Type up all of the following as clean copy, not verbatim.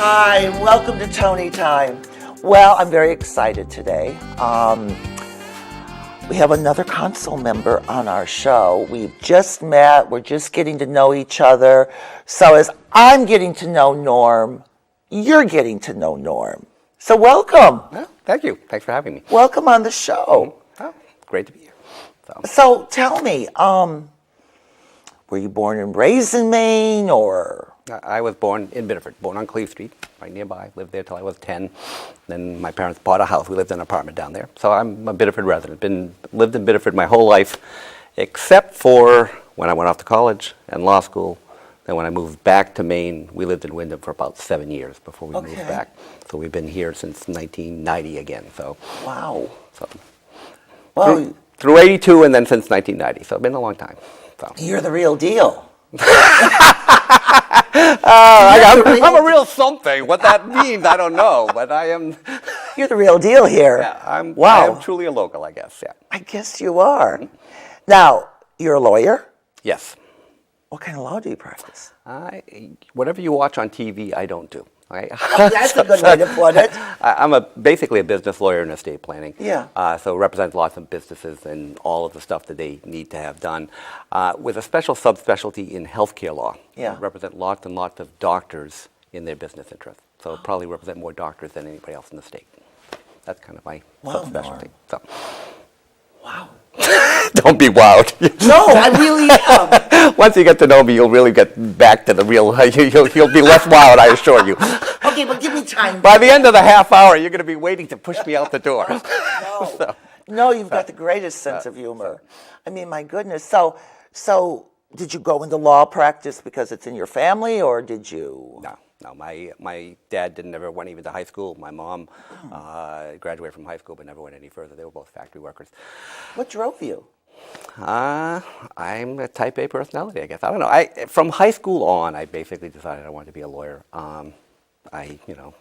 Hi, welcome to Tony Time. Well, I'm very excited today. We have another Council member on our show. We've just met. We're just getting to know each other. So as I'm getting to know Norm, you're getting to know Norm. So welcome. Well, thank you. Thanks for having me. Welcome on the show. Oh, great to be here. So tell me, were you born and raised in Maine, or? I was born in Biddeford, born on Cleve Street, right nearby. Lived there till I was 10. Then my parents bought a house. We lived in an apartment down there. So I'm a Biddeford resident. Lived in Biddeford my whole life, except for when I went off to college and law school. Then when I moved back to Maine, we lived in Windham for about 7 years before we moved back. So we've been here since 1990 again. So Wow. So Well, through 82 and then since 1990. So it's been a long time. So. you're the real deal. I'm a real something. What that means, I don't know, but I am. You're the real deal here. Yeah, I Wow. am truly a local, I guess. Yeah. I guess you are. Now, you're a lawyer? Yes. What kind of law do you practice? Whatever you watch on TV, I don't do. Right? Oh, that's a good way to put it. I'm basically a business lawyer in estate planning. Yeah. So represent lots of businesses and all of the stuff that they need to have done, with a special subspecialty in healthcare law. Yeah. Represent lots and lots of doctors in their business interests. So probably represent more doctors than anybody else in the state. That's kind of my subspecialty. So. Wow. Don't be wowed. No, I really am. Once you get to know me, you'll really get back to the real. You'll be less wowed, I assure you. Okay, but give me time. By the end of the half hour, you're going to be waiting to push me out the door. No, no, you've got the greatest sense of humor. I mean, my goodness. So did you go into law practice because it's in your family, or did you? No. My dad never went even to high school. My mom graduated from high school but never went any further. They were both factory workers. What drove you? I'm a type A personality, I guess. I don't know. From high school on, I basically decided I wanted to be a lawyer.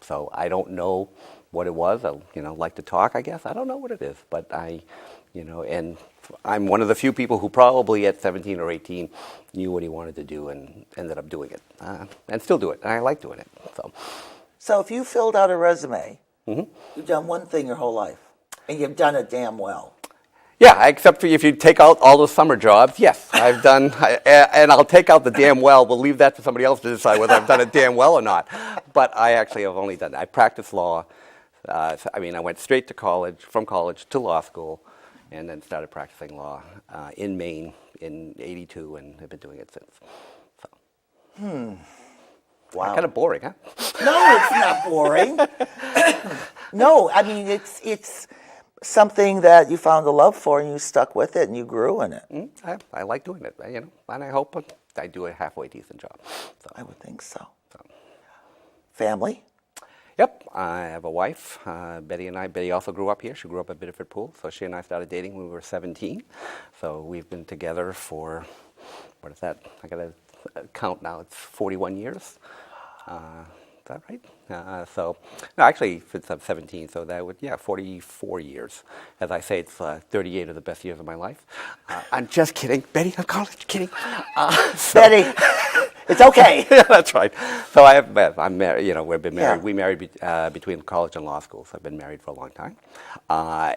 So I don't know what it was. I, like to talk, I guess. I don't know what it is, but and I'm one of the few people who probably at 17 or 18 knew what he wanted to do and ended up doing it, and still do it. And I like doing it. So if you filled out a resume, you've done one thing your whole life, and you've done it damn well. Yeah, except for if you take out all those summer jobs, yes, I've done, and I'll take out the damn well. We'll leave that to somebody else to decide whether I've done it damn well or not. But I actually have only done, I practiced law. I went straight to college, from college to law school, and then started practicing law in Maine in '82, and have been doing it since. So. Wow. Kind of boring, huh? No, it's not boring. No, I mean, it's something that you found a love for and you stuck with it and you grew in it. I like doing it, and I hope I do a halfway decent job. So. I would think so. Family? Yep, I have a wife, Betty and I. Betty also grew up here. She grew up at Biddeford Pool, so she and I started dating when we were 17. So we've been together for, what is that? I got to count now. It's 41 years. Is that right? No, actually, since I'm 17, so that would, 44 years. As I say, it's 38 of the best years of my life. I'm just kidding. Betty, I'm kidding. Betty, it's okay. Yeah, that's right. So I'm married, we've been married. Yeah. We married between college and law school, so I've been married for a long time.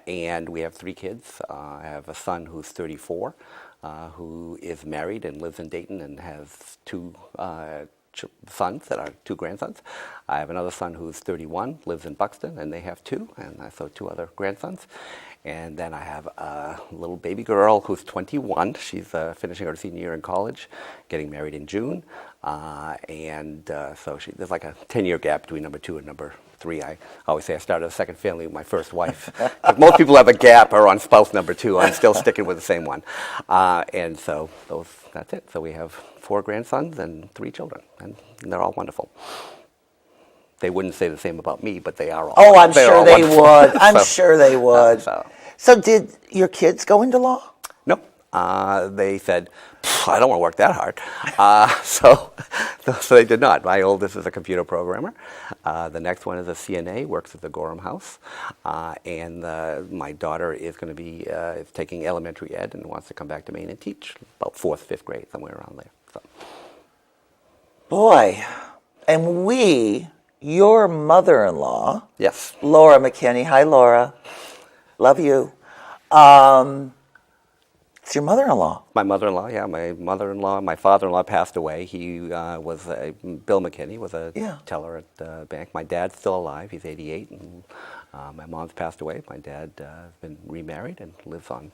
And we have 3 kids. I have a son who's 34, who is married and lives in Dayton and has 2 sons that are 2 grandsons. I have another son who's 31, lives in Buxton, and they have 2, and so 2 other grandsons. And then I have a little baby girl who's 21. She's finishing her senior year in college, getting married in June. So there's like a 10-year gap between number 2 and number 3. I always say I started a second family with my first wife. Most people have a gap or on spouse number 2. I'm still sticking with the same one. And so that's it. So we have 4 grandsons and 3 children, and they're all wonderful. They wouldn't say the same about me, but they are all. Oh, I'm they're sure all they wonderful. would. I'm sure they would. So did your kids go into law? No. They said, I don't want to work that hard. So they did not. My oldest is a computer programmer. The next one is a CNA, works at the Gorham House. And my daughter is going to be taking elementary ed and wants to come back to Maine and teach about 4th, 5th grade, somewhere around there. So. Boy, and your mother-in-law, Yes. Laura McKinney. Hi, Laura. Love you. It's your mother-in-law. My mother-in-law, yeah, my father-in-law passed away. He was Bill McKinney was a Yeah. teller at the bank. My dad's still alive. He's 88, and my mom's passed away. My dad has been remarried and lives on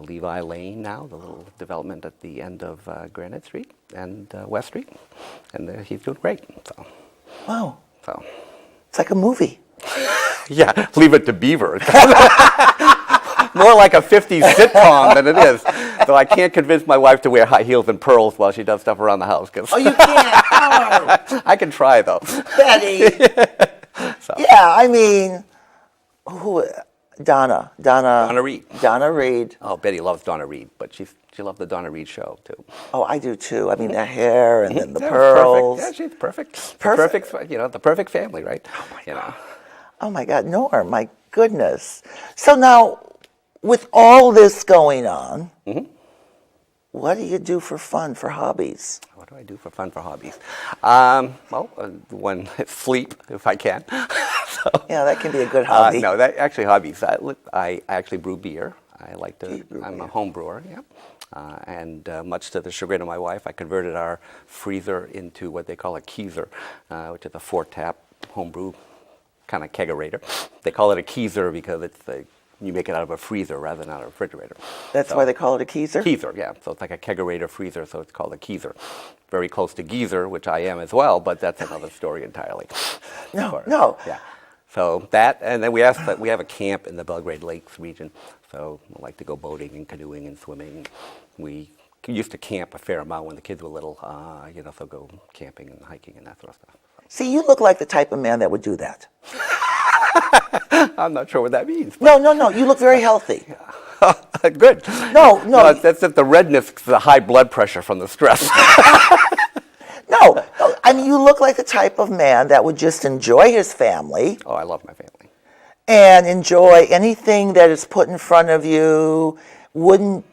Levi Lane now, the little development at the end of Granite Street and West Street, and he's doing great. Wow. So, It's like a movie. yeah, Leave It to Beaver. More like a 50s sitcom than it is. So I can't convince my wife to wear high heels and pearls while she does stuff around the house. Oh, you can't. Oh, I can try, though. Betty. Yeah, I mean, who? Donna Reed. Donna Reed. Oh, Betty loves Donna Reed, but she loved the Donna Reed show, too. Oh, I do too. I mean, the hair and then the Yeah, pearls. perfect. Yeah, she's perfect. Perfect. The perfect family, right? Oh my God, Norm, my goodness. So now, with all this going on, what do you do for fun, for hobbies? What do I do for fun, for hobbies? One, sleep, if I can. Yeah, that can be a good hobby. No, that actually hobbies. I actually brew beer. I'm a home brewer, yeah. And much to the chagrin of my wife, I converted our freezer into what they call a keezer, which is a 4-tap homebrew kind of kegerator. They call it a keezer because you make it out of a freezer rather than out of a refrigerator. That's why they call it a keezer? Keezer, yeah. So it's like a kegerator freezer, so it's called a keezer. Very close to geezer, which I am as well, but that's another story entirely. No. Yeah. So that, and then we have a camp in the Belgrade Lakes region, so we like to go boating and canoeing and swimming. We used to camp a fair amount when the kids were little, so go camping and hiking and that sort of stuff. See, you look like the type of man that would do that. I'm not sure what that means. No. You look very healthy. Good. No. That's just the redness, the high blood pressure from the stress. No. I mean, you look like the type of man that would just enjoy his family. Oh, I love my family. And enjoy anything that is put in front of you, wouldn't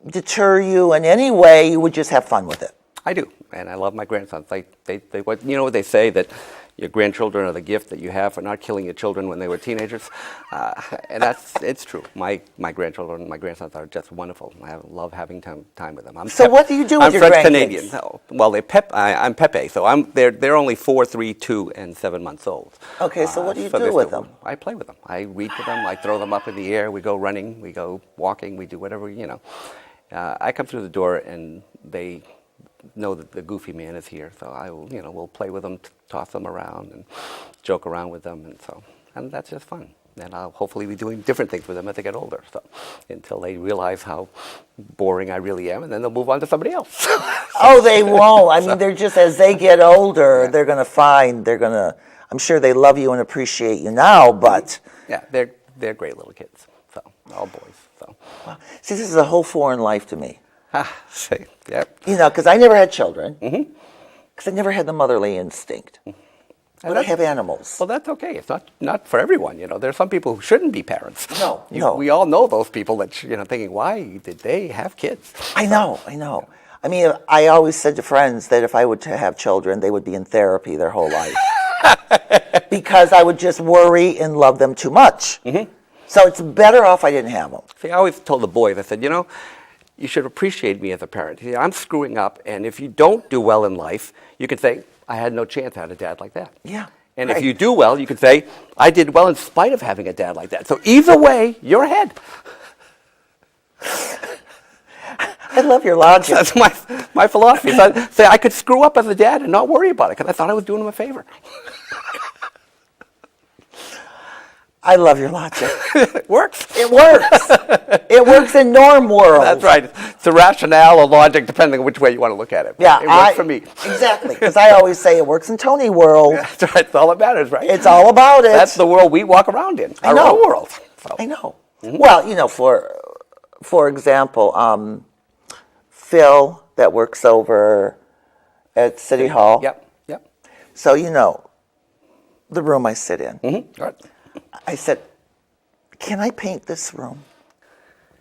deter you in any way. You would just have fun with it. I do, and I love my grandsons. You know what they say, that your grandchildren are the gift that you have for not killing your children when they were teenagers, and it's true. My grandchildren, my grandsons are just wonderful. I love having time with them. What do you do with your French grandkids? Canadian. No, well, I'm Pepe, so they're only 4, 3, 2, and 7 months old. Okay, so what do you do with them? I play with them. I read to them. I throw them up in the air. We go running. We go walking. We do whatever. I come through the door and they know that the goofy man is here, so we'll play with them, toss them around, and joke around with them, and that's just fun. And I'll hopefully be doing different things with them as they get older, so until they realize how boring I really am, and then they'll move on to somebody else. Oh, they won't. I mean, they're just, as they get older, they're going to find, I'm sure they love you and appreciate you now, but. Yeah, they're great little kids, so all boys. So. Wow. See, this is a whole foreign life to me. See, yep. Because I never had children. Because I never had the motherly instinct. But I have animals. Well, that's okay. It's not for everyone. There's some people who shouldn't be parents. No. We all know those people that thinking, why did they have kids? I know. I mean, I always said to friends that if I were to have children, they would be in therapy their whole life. Because I would just worry and love them too much. So it's better off I didn't have them. See, I always told the boys, I said, you should appreciate me as a parent. I'm screwing up, and if you don't do well in life, you can say, I had no chance I had a dad like that. Yeah. And if you do well, you can say, I did well in spite of having a dad like that. So either way, you're ahead. I love your logic. That's my philosophy. So I could screw up as a dad and not worry about it because I thought I was doing him a favor. I love your logic. It works. It works. It works in Norm world. That's right. It's a rationale or logic, depending on which way you want to look at it. Yeah, it works for me. Exactly, because I always say it works in Tony world. That's right. It's all that matters, right? It's all about it. That's the world we walk around in. Our own world. So. I know. Well, for example, Phil that works over at City Hall. Yep. So the room I sit in. Right. I said, can I paint this room?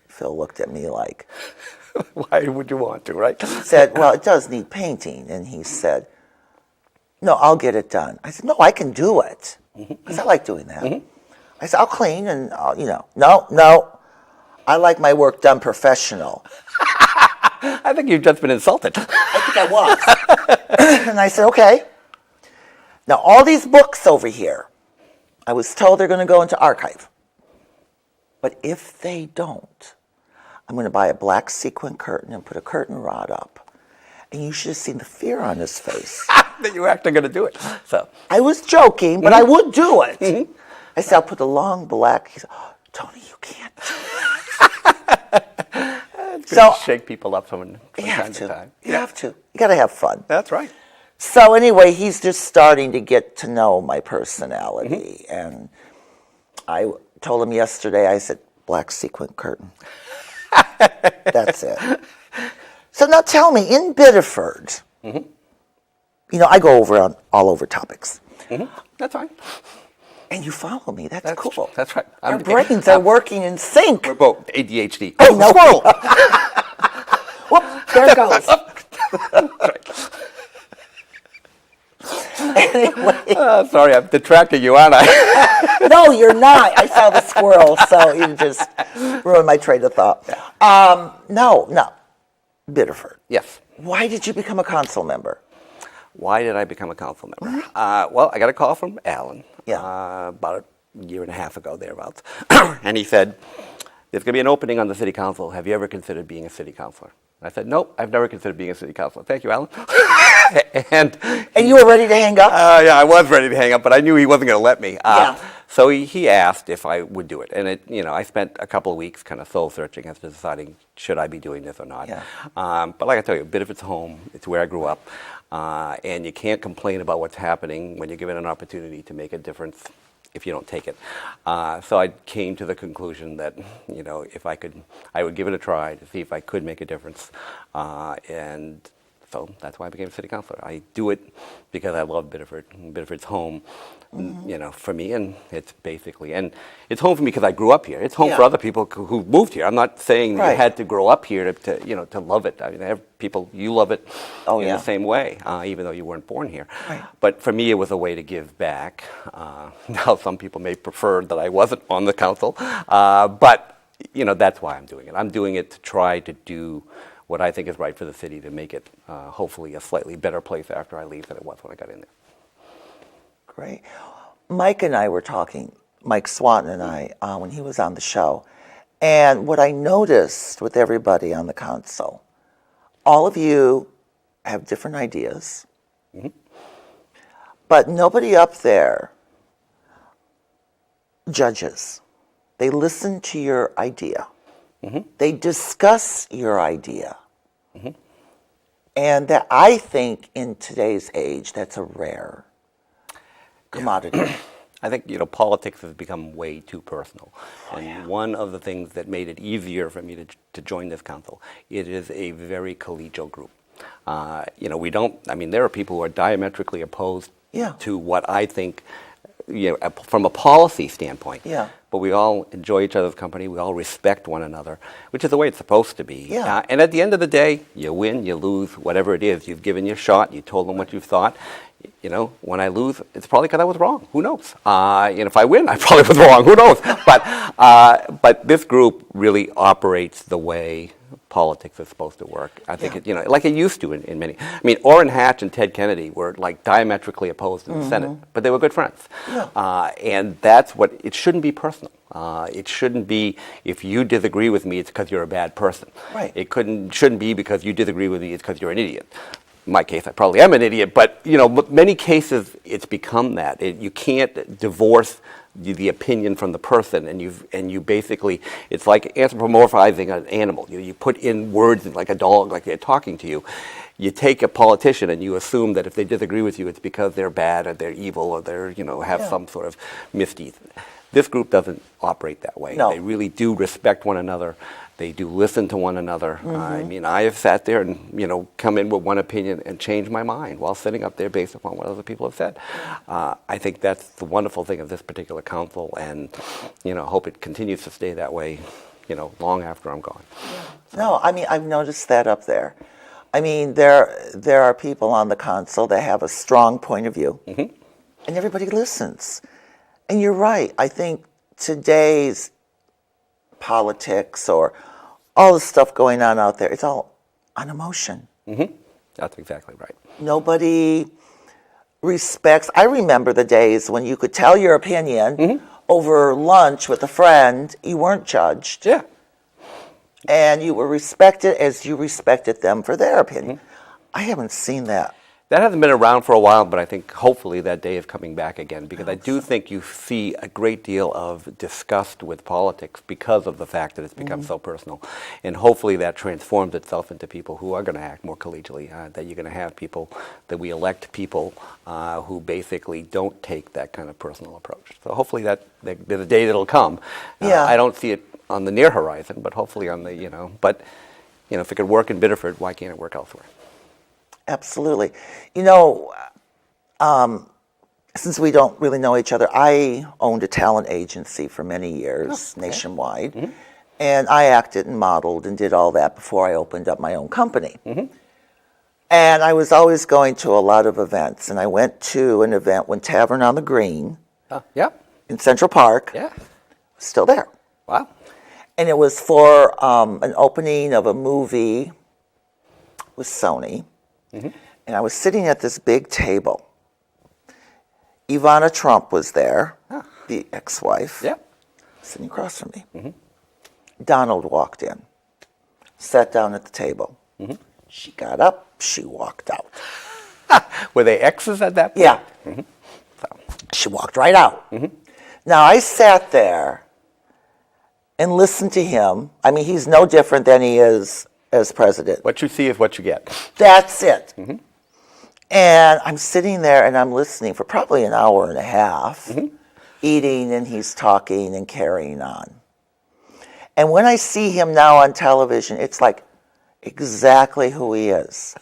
Phil looked at me like. Why would you want to, right? Said, well, it does need painting. And he said, no, I'll get it done. I said, no, I can do it. Because I like doing that. I said, I'll clean and, no. I like my work done professional. I think you've just been insulted. I think I was. And I said, okay. Now, all these books over here, I was told they're going to go into archive. But if they don't, I'm going to buy a black sequin curtain and put a curtain rod up. And you should have seen the fear on his face. That you were actually going to do it. So I was joking, but I would do it. I said, I'll put the long black. He said, oh, Tony, you can't. so shake people up from you time have to to. time. You have to. You got to have fun. That's right. So anyway, he's just starting to get to know my personality. And I told him yesterday, I said, black sequin curtain. That's it. So now tell me, in Biddeford, I go over all over topics. That's fine. And you follow me. That's cool. That's right. Our brains are working in sync. We're both ADHD. Oh, no. Squirrel! Whoop, there it goes. Anyway. Sorry, I'm detracting you, aren't I? No, you're not. I saw the squirrel, so you just ruined my train of thought. No. Biddeford. Yes. Why did you become a council member? Why did I become a council member? Well, I got a call from Alan about a year and a half ago, thereabouts. And he said, there's going to be an opening on the city council. Have you ever considered being a city councilor? I said, nope, I've never considered being a city councilor. Thank you, Alan. and you were ready to hang up? Yeah, I was ready to hang up, but I knew he wasn't going to let me. Yeah. So he asked if I would do it. And I spent a couple of weeks kind of soul searching as to deciding, should I be doing this or not? Yeah. But like I tell you, Biddeford's home. It's where I grew up. And you can't complain about what's happening when you're given an opportunity to make a difference if you don't take it. So I came to the conclusion that, if I could, I would give it a try to see if I could make a difference. And so that's why I became a city councilor. I do it because I love Biddeford. Biddeford's home, for me, and it's basically, and it's home for me because I grew up here. It's home for other people who moved here. I'm not saying you had to grow up here to love it. I mean, people, you love it in the same way, even though you weren't born here. Right. But for me, it was a way to give back. Now, some people may prefer that I wasn't on the council, but that's why I'm doing it. I'm doing it to try to do what I think is right for the city to make it hopefully a slightly better place after I leave than it was when I got in there. Great. Mike and I were talking, Mike Swanton and I, when he was on the show. And what I noticed with everybody on the council, all of you have different ideas, but nobody up there judges. They listen to your idea. They discuss your idea. And that, I think, in today's age, that's a rare commodity. I think politics has become way too personal, and one of the things that made it easier for me to join this council, it is a very collegial group. We don't. I mean, there are people who are diametrically opposed to what I think, from a policy standpoint. Yeah. But we all enjoy each other's company. We all respect one another, which is the way it's supposed to be. Yeah. And at the end of the day, you win, you lose, whatever it is. You've given your shot. You told them what you thought. When I lose, it's probably because I was wrong. Who knows? If I win, I probably was wrong. Who knows? But this group really operates the way politics is supposed to work. I think like it used to in many. I mean, Orrin Hatch and Ted Kennedy were like diametrically opposed in the Senate, but they were good friends. Yeah. And that's what it shouldn't be personal. It shouldn't be if you disagree with me, it's because you're a bad person. Right. It shouldn't be because you disagree with me, it's because you're an idiot. In my case, I probably am an idiot, but many cases it's become that. You can't divorce the opinion from the person, and you basically, it's like anthropomorphizing an animal. You put in words like a dog, like they're talking to you. You take a politician and you assume that if they disagree with you, it's because they're bad or they're evil or they're have some sort of misdeed. This group doesn't operate that way. No. They really do respect one another. They do listen to one another. I mean, I have sat there and, come in with one opinion and change my mind while sitting up there based upon what other people have said. I think that's the wonderful thing of this particular council, and, hope it continues to stay that way, long after I'm gone. No, I mean, I've noticed that up there. I mean, there are people on the console that have a strong point of view, and everybody listens. And you're right. I think today's politics or all the stuff going on out there, it's all on emotion. That's exactly right. Nobody respects. I remember the days when you could tell your opinion over lunch with a friend. You weren't judged. Yeah. And you were respected as you respected them for their opinion. I haven't seen that. That hasn't been around for a while, but I think hopefully that day is coming back again, because I do think you see a great deal of disgust with politics because of the fact that it's become so personal. And hopefully that transforms itself into people who are going to act more collegially, that you're going to have people, that we elect people who basically don't take that kind of personal approach. So hopefully there's a day that'll come. Yeah. I don't see it on the near horizon, but hopefully on the, if it could work in Biddeford, why can't it work elsewhere? Absolutely. Since we don't really know each other, I owned a talent agency for many years nationwide. And I acted and modeled and did all that before I opened up my own company. And I was always going to a lot of events. And I went to an event when Tavern on the Green in Central Park was still there. Wow. And it was for an opening of a movie with Sony. And I was sitting at this big table. Ivana Trump was there, the ex-wife, sitting across from me. Donald walked in, sat down at the table. She got up, she walked out. Were they exes at that point? Yeah. So she walked right out. Now, I sat there and listened to him. I mean, he's no different than he is as president. What you see is what you get. That's it. And I'm sitting there and I'm listening for probably an hour and a half, eating, and he's talking and carrying on. And when I see him now on television, it's like exactly who he is.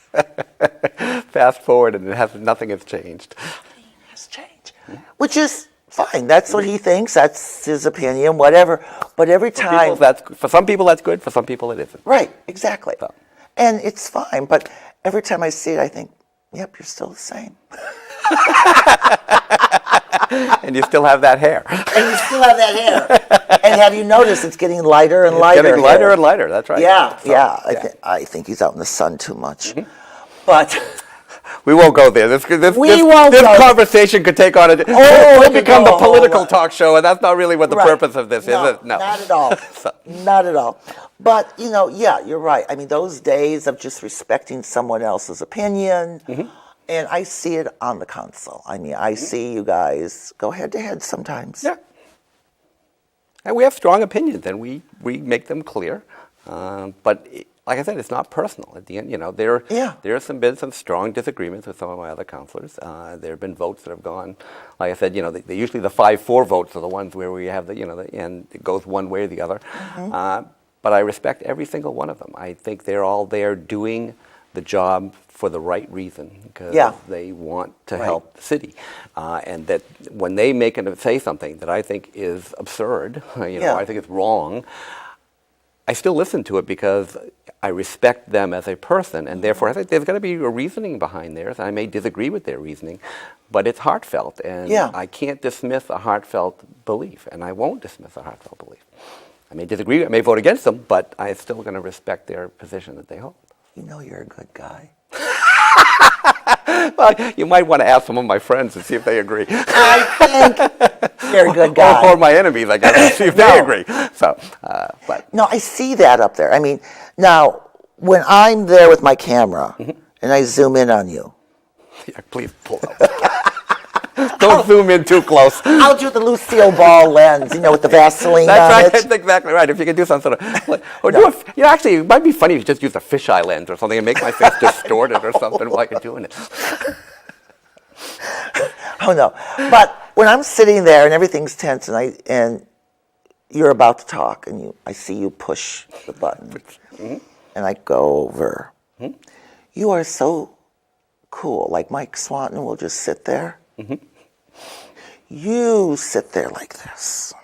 Fast forward and nothing has changed. Nothing has changed. Which is fine. That's what he thinks. That's his opinion, whatever. But every time... For some people that's good, for some people it isn't. Right, exactly. So. And it's fine. But every time I see it, I think, yep, you're still the same. And you still have that hair. And you still have that hair. And have you noticed it's getting lighter and lighter? It's getting lighter and lighter, that's right. Yeah, I think he's out in the sun too much. But... We won't go there. This won't go. Conversation could take on it become the political talk show, and that's not really what the purpose of this is. No, not at all. Not at all. But, you're right. I mean, those days of just respecting someone else's opinion, and I see it on the console. I mean, I see you guys go head-to-head sometimes. Yeah. And we have strong opinions, and we make them clear. But... like I said, it's not personal. At the end, there have been some strong disagreements with some of my other counselors. There have been votes that have gone, like I said, they usually the 5-4 votes are the ones where we have and it goes one way or the other. But I respect every single one of them. I think they're all there doing the job for the right reason, because they want to help the city. And that when they say something that I think is absurd, I think it's wrong, I still listen to it because I respect them as a person, and therefore I think there's got to be a reasoning behind theirs. I may disagree with their reasoning, but it's heartfelt, and I can't dismiss a heartfelt belief, and I won't dismiss a heartfelt belief. I may disagree, I may vote against them, but I'm still going to respect their position that they hold. You know you're a good guy. Well, you might want to ask some of my friends and see if they agree. I think you're a good guy. Or my enemies, I guess, and see if they agree. So, but no, I see that up there. I mean, now when I'm there with my camera and I zoom in on you, please pull up. Don't zoom in too close. I'll do the Lucille Ball lens, with the Vaseline on right. it. That's exactly right. If you could do some sort of... Or actually, it might be funny if you just use a fisheye lens or something and make my face distorted or something while you're doing it. Oh, no. But when I'm sitting there and everything's tense and you're about to talk and I see you push the button and I go over, you are so cool. Like Mike Swanton will just sit there. You sit there like this,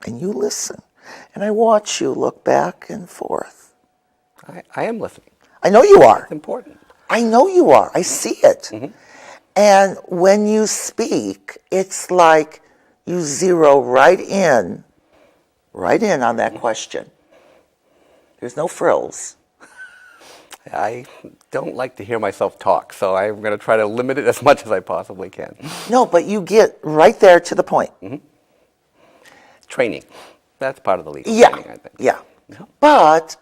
and you listen. And I watch you look back and forth. I am listening. I know you are. It's important. I know you are. I see it. And when you speak, it's like you zero right in on that question. There's no frills. I don't like to hear myself talk, so I'm going to try to limit it as much as I possibly can. No, but you get right there to the point. Training. That's part of the legal Yeah, training, I think. yeah. But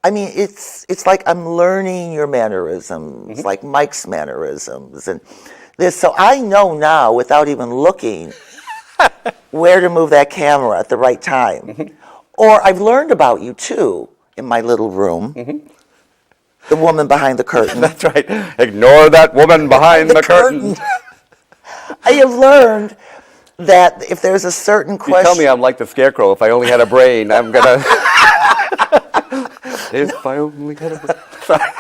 I mean, it's like I'm learning your mannerisms, like Mike's mannerisms, and this. So I know now, without even looking, where to move that camera at the right time. Or I've learned about you too in my little room. The woman behind the curtain. That's right. Ignore that woman behind the curtain. I have learned that if there's a certain You question. tell me I'm like the scarecrow. If I only had a brain, I'm going to... If I only had a brain. Sorry.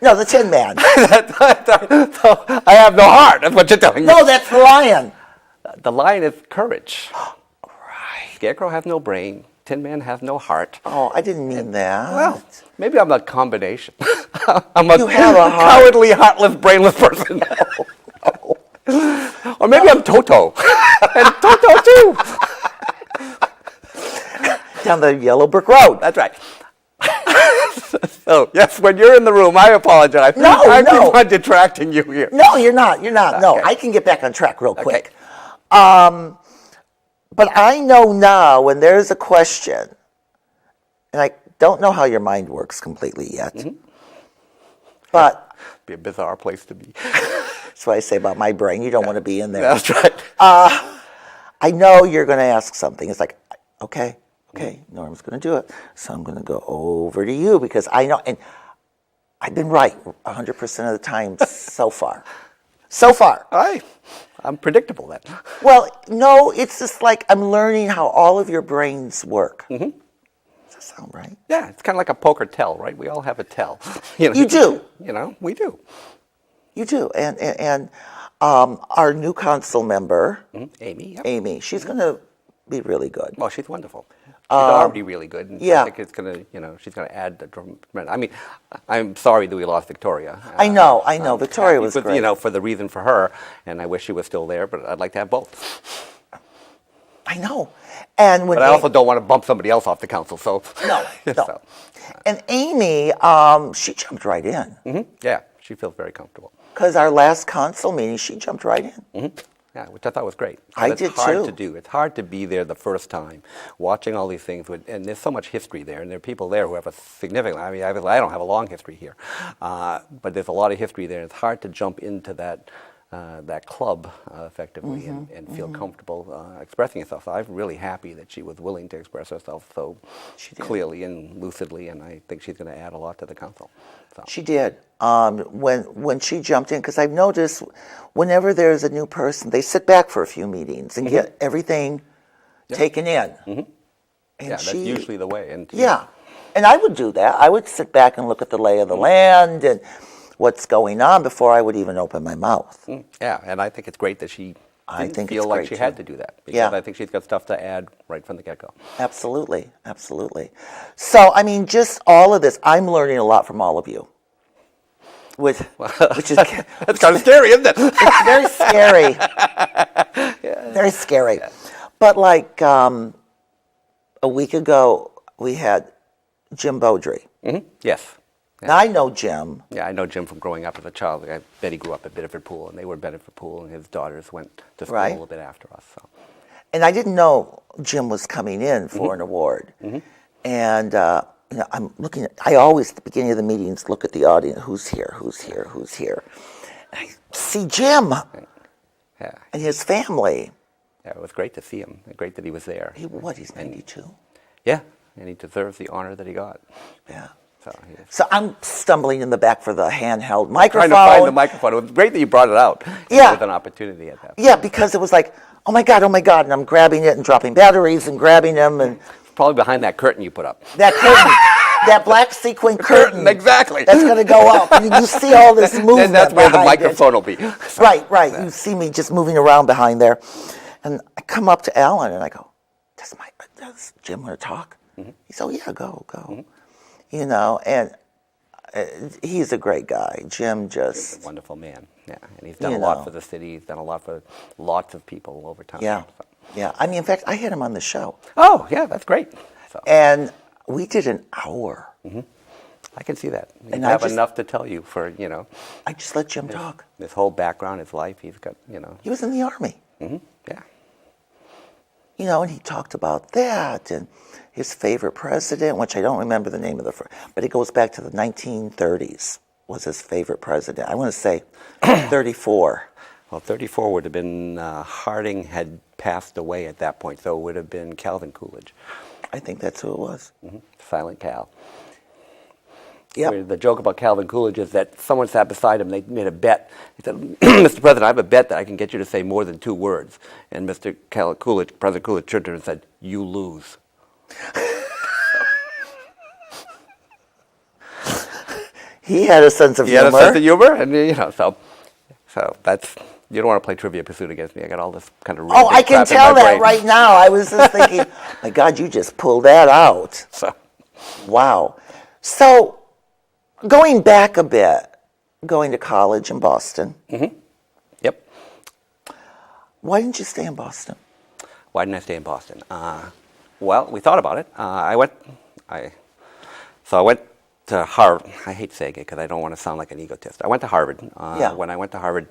No, the Tin Man. I have no heart. That's what you're telling me. No, that's the lion. The lion is courage. Right. Scarecrow has no brain. Tin Man has no heart. Oh, I didn't mean that. Well, maybe I'm a combination. I'm a You have a heart. cowardly, heartless, brainless person. Or maybe I'm Toto. And Toto too. Down the yellow brick road. That's right. So, yes, when you're in the room, I apologize. No, I no. keep on detracting you here. No, you're not. You're not. No, Okay. I can get back on track real quick. Okay. But I know now when there's a question, and I don't know how your mind works completely yet, but Be a bizarre place to be. that's what I say about my brain. You don't want to be in there. That's right. I know you're going to ask something. It's like, okay, Norm's going to do it. So I'm going to go over to you because I know, and I've been right 100% of the time so far. So far. I'm predictable then. Well, no, it's just like I'm learning how all of your brains work. Does that sound right? Yeah, it's kind of like a poker tell, right? We all have a tell. You do. You know, we do. You do. And our new council member, Amy, yep. Amy, she's going to be really good. Well, she's wonderful. She's already really good. And yeah. I think it's going to, she's going to add the I mean, I'm sorry that we lost Victoria. I know. Victoria was But, great. for the reason for her, and I wish she was still there, but I'd like to have both. I know. And when But I also don't want to bump somebody else off the council, so. No. So, And Amy, she jumped right in. yeah, she feels very comfortable. Because our last council meeting, she jumped right in. Yeah, which I thought was great. I But did it's hard too. to do. It's hard to be there the first time, watching all these things, and there's so much history there, and there are people there who have a significant. I mean, I don't have a long history here, but there's a lot of history there. It's hard to jump into that club effectively and feel comfortable expressing yourself. So I'm really happy that she was willing to express herself so clearly and lucidly, and I think she's going to add a lot to the council. So. She did. When she jumped in, because I've noticed whenever there's a new person, they sit back for a few meetings and get everything taken in. And That's usually the way. And and I would do that. I would sit back and look at the lay of the land and what's going on before I would even open my mouth. Yeah, and I think it's great that she didn't feel it's like great she too. had to do that, because I think she's got stuff to add right from the get-go. Absolutely. So, I mean, just all of this, I'm learning a lot from all of you. Which is That's kind of scary, isn't it? it's very scary. Very scary. But like a week ago, we had Jim Beaudry. Yes. Now, I know Jim. Yeah, I know Jim from growing up as a child. Betty grew up at Bedford Pool, and they were at Bedford Pool, and his daughters went to school a little bit after us. So. And I didn't know Jim was coming in for an award. And I'm looking at, I always at the beginning of the meetings look at the audience, who's here. And I see Jim Yeah. and his family. Yeah, it was great to see him. Great that he was there. He's 92? Yeah, and he deserves the honor that he got. Yeah. So I'm stumbling in the back for the handheld microphone. trying to find the microphone. It was great that you brought it out. Yeah. With an opportunity at that. Yeah, because it was like, oh my God, and I'm grabbing it and dropping batteries and grabbing them, and Probably behind that curtain you put up. that curtain, that black sequin curtain. Exactly. That's going to go up. And you see all this movement And that's where the behind it. microphone will be. Right. You see me just moving around behind there. And I come up to Alan and I go, does Jim want to talk? He said, oh, yeah, go. And He's a great guy. Jim just, Wonderful man. Yeah, and he's done You a lot know. for the city. He's done a lot for lots of people over time. yeah, So. yeah. I mean, in fact, I had him on the show, Oh, yeah, that's great. So and we did an hour. I can see that. You And I have just- enough to tell you for, I just let Jim talk. his whole background, his life. He's got, He was in the Army, yeah. and he talked about that and his favorite president, which I don't remember the name of but it goes back to the 1930s. Was his favorite president? I want to say 34. Well, 34 would have been, Harding had passed away at that point, so it would have been Calvin Coolidge, I think that's who it was. Silent Cal. Yep. Where the joke about Calvin Coolidge is that someone sat beside him, they made a bet. He said, Mr. President, I have a bet that I can get you to say more than 2 words. And President Coolidge turned to him and said, you lose. He had a sense of He had humor. a sense of humor, and so that's, you don't want to play Trivia Pursuit against me. I got all this kind of really Oh, I big can crap in tell my that brain. right now. I was just thinking, my God, you just pulled that out. So, Wow. So, going back a bit, going to college in Boston, yep. why didn't you stay in Boston? Why didn't I stay in Boston? Well, we thought about it. I went to Harvard. I hate saying it because I don't want to sound like an egotist. I went to Harvard. Yeah. When I went to Harvard,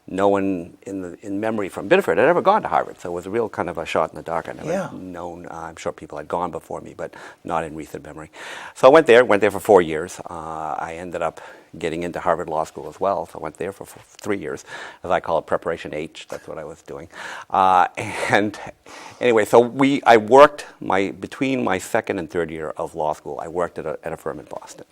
no one in memory from Biddeford had ever gone to Harvard, so it was a real kind of a shot in the dark. I never Yeah. known. I'm sure people had gone before me, but not in recent memory. So I went there for 4 years. I ended up getting into Harvard Law School as well, so I went there for 3 years, as I call it, Preparation H. That's what I was doing. And anyway, so I worked between my second and third year of law school. I worked at a firm in Boston.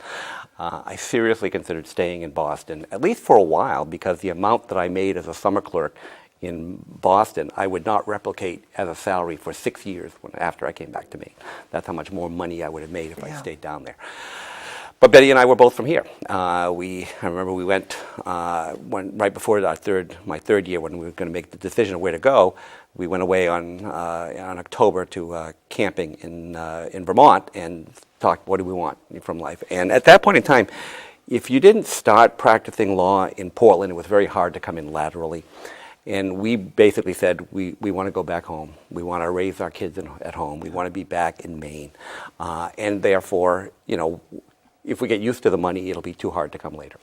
I seriously considered staying in Boston, at least for a while, because the amount that I made as a summer clerk in Boston, I would not replicate as a salary for 6 years after I came back to Maine. That's how much more money I would have made if I stayed down there. But Betty and I were both from here. I remember we went right before my third year when we were going to make the decision of where to go. We went away on October to camping in Vermont and talked, what do we want from life? And at that point in time, if you didn't start practicing law in Portland, it was very hard to come in laterally. And we basically said, we want to go back home. We want to raise our kids at home. We want to be back in Maine. And therefore, if we get used to the money, it'll be too hard to come later.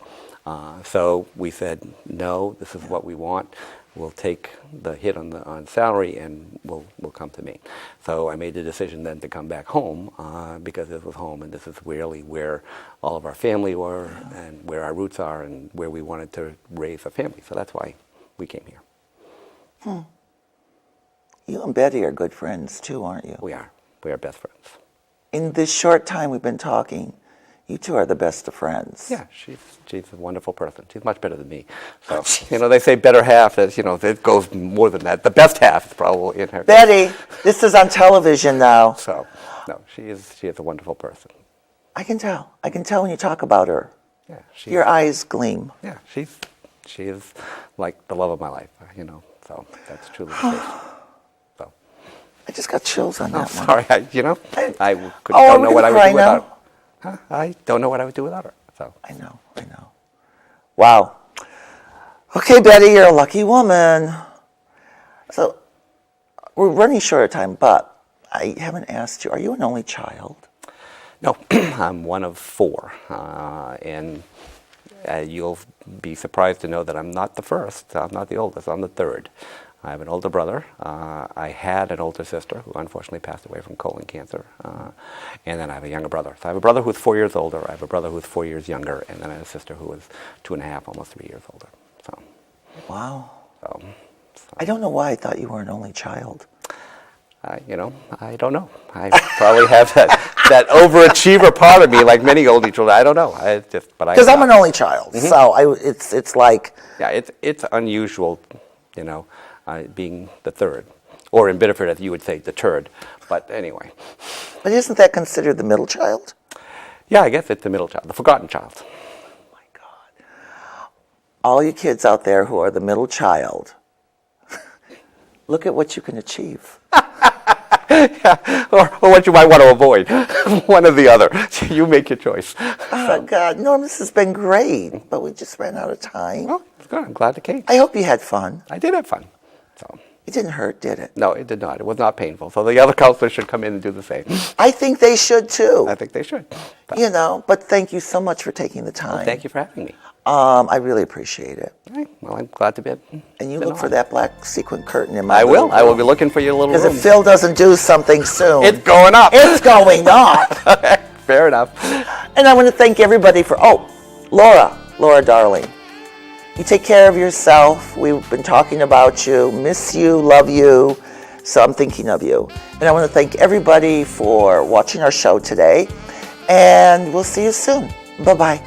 So we said, no, this is what we want. We'll take the hit on salary and we'll come to Maine. So I made the decision then to come back home because this was home and this is really where all of our family were and where our roots are and where we wanted to raise a family. So that's why we came here. You and Betty are good friends too, aren't you? We are. We are best friends. In this short time we've been talking, you two are the best of friends. Yeah, she's a wonderful person. She's much better than me. So, they say better half, as, it goes more than that. The best half is probably in her. Betty, this is on television now. So, no, she is a wonderful person. I can tell. I can tell when you talk about her. Yeah, Your eyes gleam. Yeah, she is like the love of my life, So that's truly the case. So, I just got chills on that one. sorry, I don't are know we what I gonna would cry do now? without her. Huh? I don't know what I would do without her. So. I know. Wow. Okay, Betty, you're a lucky woman. So, we're running short of time, but I haven't asked you, are you an only child? No, I'm one of 4. And you'll be surprised to know that I'm not the first. I'm not the oldest. I'm the third. I have an older brother. I had an older sister who unfortunately passed away from colon cancer. And then I have a younger brother. So I have a brother who's 4 years older. I have a brother who's 4 years younger. And then I have a sister who is 2.5, almost 3 years older. So, Wow. so I don't know why I thought you were an only child. I don't know. I probably have that overachiever part of me, like many older children. I don't know. Because I'm an only child, so it's like... Yeah, it's unusual, being the third. Or in Biddeford, as you would say, the turd. But anyway. But isn't that considered the middle child? Yeah, I guess it's the middle child, the forgotten child. Oh my God. All you kids out there who are the middle child, look at what you can achieve. Yeah. Or what you might want to avoid. One or the other. You make your choice. Oh, God. Norm, this has been great, but we just ran out of time. Well, it's good. I'm glad it came. I hope you had fun. I did have fun. So. It didn't hurt, did it? No, it did not. It was not painful. So the other counselors should come in and do the same. I think they should, too. I think they should. But thank you so much for taking the time. Thank you for having me. I really appreciate it. All right. Well, I'm glad to be. And you look for that black sequin curtain in my I will. little I will room. be looking for your little room. Because if Phil doesn't do something soon, It's going up. it's going up. Fair enough. And I want to thank everybody for, Laura, darling. You take care of yourself. We've been talking about you. Miss you, love you. So I'm thinking of you. And I want to thank everybody for watching our show today. And we'll see you soon. Bye-bye.